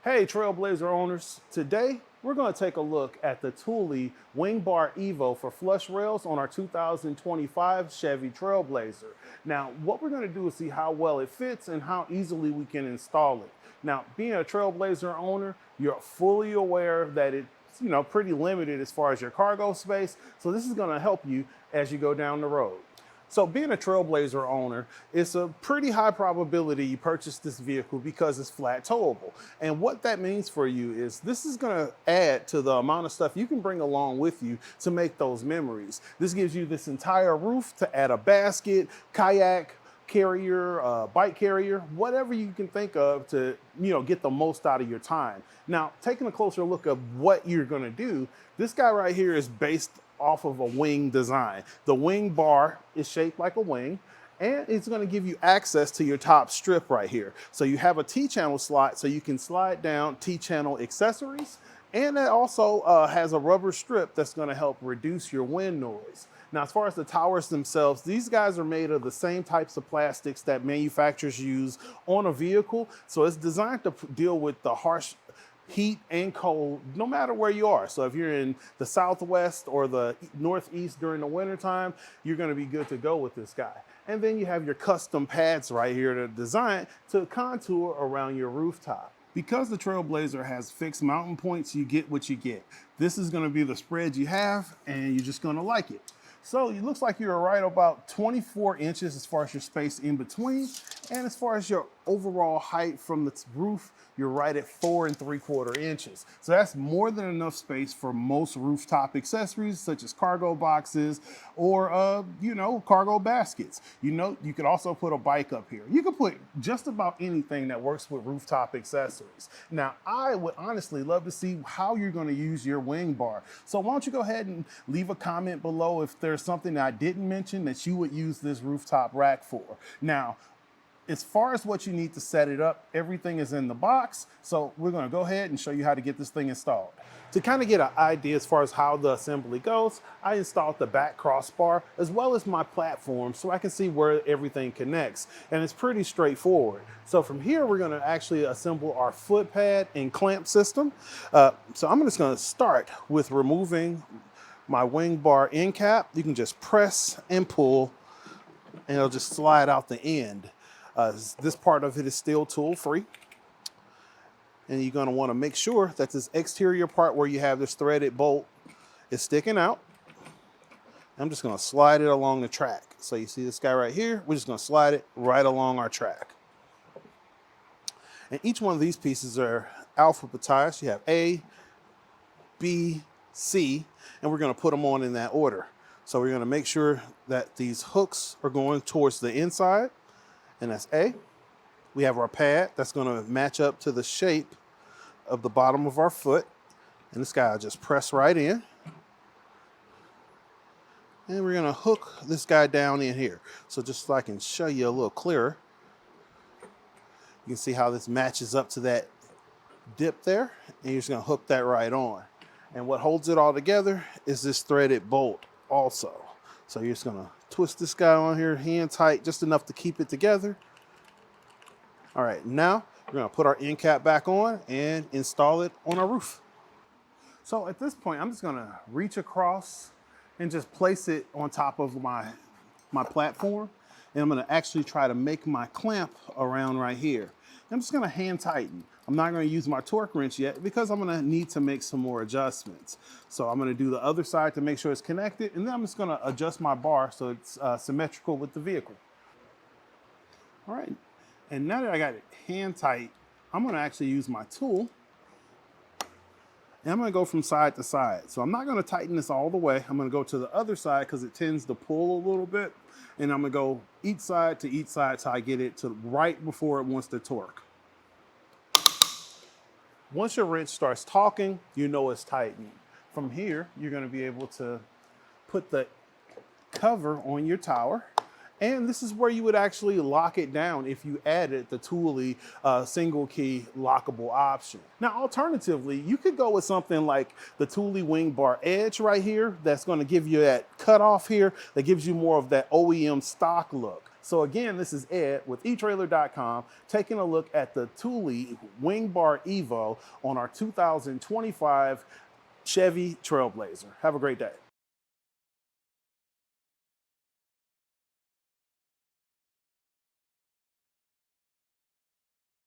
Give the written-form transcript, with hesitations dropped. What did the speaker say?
Hey Trailblazer owners, today we're going to take a look at the Thule Wingbar Evo for flush rails on our 2025 Chevy Trailblazer. Now what we're going to do is see how well it fits and how easily we can install it. Now being a Trailblazer owner, you're fully aware that it's pretty limited as far as your cargo space, so this is going to help you as you go down the road. So being a Trailblazer owner, it's a pretty high probability you purchase this vehicle because it's flat towable. And what that means for you is this is gonna add to the amount of stuff you can bring along with you to make those memories. This gives you this entire roof to add a basket, kayak, carrier, bike carrier, whatever you can think of to get the most out of your time. Now, taking a closer look at what you're gonna do, this guy right here is based off of a wing design. The wing bar is shaped like a wing, and it's going to give you access to your top strip right here. So you have a T-channel slot so you can slide down T-channel accessories, and it also has a rubber strip that's going to help reduce your wind noise. Now, as far as the towers themselves, these guys are made of the same types of plastics that manufacturers use on a vehicle. So it's designed to deal with the harsh heat and cold, no matter where you are. So if you're in the Southwest or the Northeast during the wintertime, you're gonna be good to go with this guy. And then you have your custom pads right here that are designed to contour around your rooftop. Because the Trailblazer has fixed mounting points, you get what you get. This is gonna be the spread you have, and you're just gonna like it. So it looks like you're right about 24 inches as far as your space in between. And as far as your overall height from the roof, you're right at 4 3/4 inches. So that's more than enough space for most rooftop accessories, such as cargo boxes or, cargo baskets. You could also put a bike up here. You could put just about anything that works with rooftop accessories. Now, I would honestly love to see how you're gonna use your wing bar. So why don't you go ahead and leave a comment below if there's something that I didn't mention that you would use this rooftop rack for. Now, as far as what you need to set it up, everything is in the box. So we're gonna go ahead and show you how to get this thing installed. To kind of get an idea as far as how the assembly goes, I installed the back crossbar as well as my platform so I can see where everything connects. And it's pretty straightforward. So from here, we're gonna actually assemble our foot pad and clamp system. So I'm just gonna start with removing my wing bar end cap. You can just press and pull and it'll just slide out the end. This part of it is still tool free. And you're gonna wanna make sure that this exterior part where you have this threaded bolt is sticking out. I'm just gonna slide it along the track. So you see this guy right here, we're just gonna slide it right along our track. And each one of these pieces are alphabetized. You have A, B, C, and we're gonna put them on in that order. So we're gonna make sure that these hooks are going towards the inside, and that's A. We have our pad that's gonna match up to the shape of the bottom of our foot. And this guy will just press right in. And we're gonna hook this guy down in here. So just so I can show you a little clearer, you can see how this matches up to that dip there, and you're just gonna hook that right on. And what holds it all together is this threaded bolt also. So you're just gonna twist this guy on here, hand tight, just enough to keep it together. All right, now we're gonna put our end cap back on and install it on our roof. So at this point, I'm just gonna reach across and just place it on top of my platform. And I'm gonna actually try to make my clamp around right here. I'm just gonna hand tighten. I'm not gonna use my torque wrench yet because I'm gonna need to make some more adjustments. So I'm gonna do the other side to make sure it's connected, and then I'm just gonna adjust my bar so it's symmetrical with the vehicle. All right, and now that I got it hand tight, I'm gonna actually use my tool, and I'm gonna go from side to side. So I'm not gonna tighten this all the way. I'm gonna go to the other side because it tends to pull a little bit, and I'm gonna go each side till I get it to right before it wants to torque. Once your wrench starts talking, you know it's tightening. From here, you're gonna be able to put the cover on your tower, and this is where you would actually lock it down if you added the Thule single key lockable option. Now, alternatively, you could go with something like the Thule Wingbar Edge right here that's gonna give you that cutoff here that gives you more of that OEM stock look. So again, this is Ed with etrailer.com taking a look at the Thule Wingbar Evo on our 2025 Chevy Trailblazer. Have a great day.